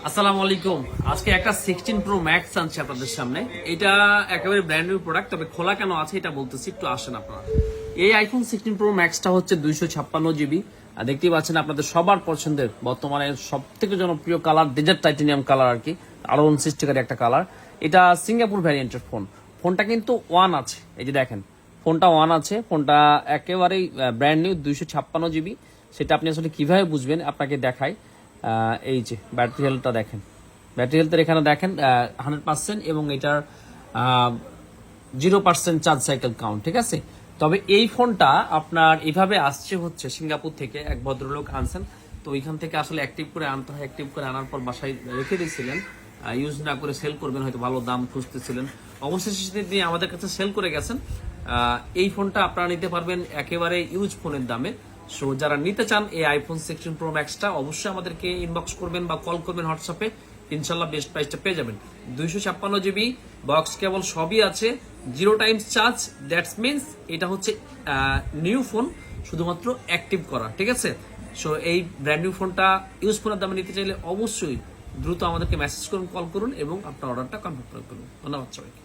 আসসালামু আলাইকুম। আজকে একটা 16 প্রো ম্যাক্স আনছি আপনাদের সামনে। এটা একেবারে ব্র্যান্ড নিউ প্রোডাক্ট, তবে খোলা কেন আছে এটা বলতেছি, একটু আসেন আপনারা। এই আইফোন 16 প্রো ম্যাক্সটা হচ্ছে 256 জিবি। আর দেখতেই পাচ্ছেন আপনাদের সবার পছন্দের বর্তমানে সব থেকে জনপ্রিয় কালার ডেজার্ট টাইটেনিয়াম কালার আর কি, আরো সৃষ্টিকারী একটা কালার। এটা সিঙ্গাপুর ভ্যারিয়েন্টের ফোনটা কিন্তু ওয়ান আছে, এই যে দেখেন ফোনটা ওয়ান আছে। ফোনটা একেবারেই ব্র্যান্ড নিউ 256 জিবি। সেটা আপনি আসলে কিভাবে বুঝবেন আপনাকে দেখাই। এই যে ব্যাটারি হেলথটা দেখেন, ব্যাটারি হেলথের এখানে দেখেন 100% এবং এটার 0% চার্জ সাইকেল কাউন্ট, ঠিক আছে। তবে এই ফোনটা আপনার এভাবে আসছে হচ্ছে সিঙ্গাপুর থেকে, এক ভদ্রলোক আনছেন। তো ওইখান থেকে আসলে অ্যাক্টিভ করে আনতে হয়, অ্যাক্টিভ করে আনার পর বাসায় রেখে দিয়েছিলেন, ইউজ না করে সেল করবেন, হয়তো ভালো দাম খুঁজতেছিলেন। অবশেষে তিনি আমাদের কাছে সেল করে গেছেন। এই ফোনটা আপনারা নিতে পারবেন একেবারে ইউজ ফোনের দামে। সো যারা নিতে চান এই আইফোন 16 প্রো ম্যাক্সটা, অবশ্যই আমাদেরকে ইনবক্স করবেন বা কল করবেন হোয়াটসঅ্যাপে, ইনশাল্লাহ বেস্ট প্রাইসটা পেয়ে যাবেন। 256 জিবি বক্স কেবল সবই আছে, 0 চার্জ। দ্যাটস মিনস এটা হচ্ছে নিউ ফোন, শুধুমাত্র অ্যাক্টিভ করা, ঠিক আছে। সো এই ব্র্যান্ড নিউ ফোনটা ইউজ ফোনের দামে নিতে চাইলে অবশ্যই দ্রুত আমাদেরকে মেসেজ করুন, কল করুন এবং আপনার অর্ডারটা কনফার্ম করুন। ধন্যবাদ সবাইকে।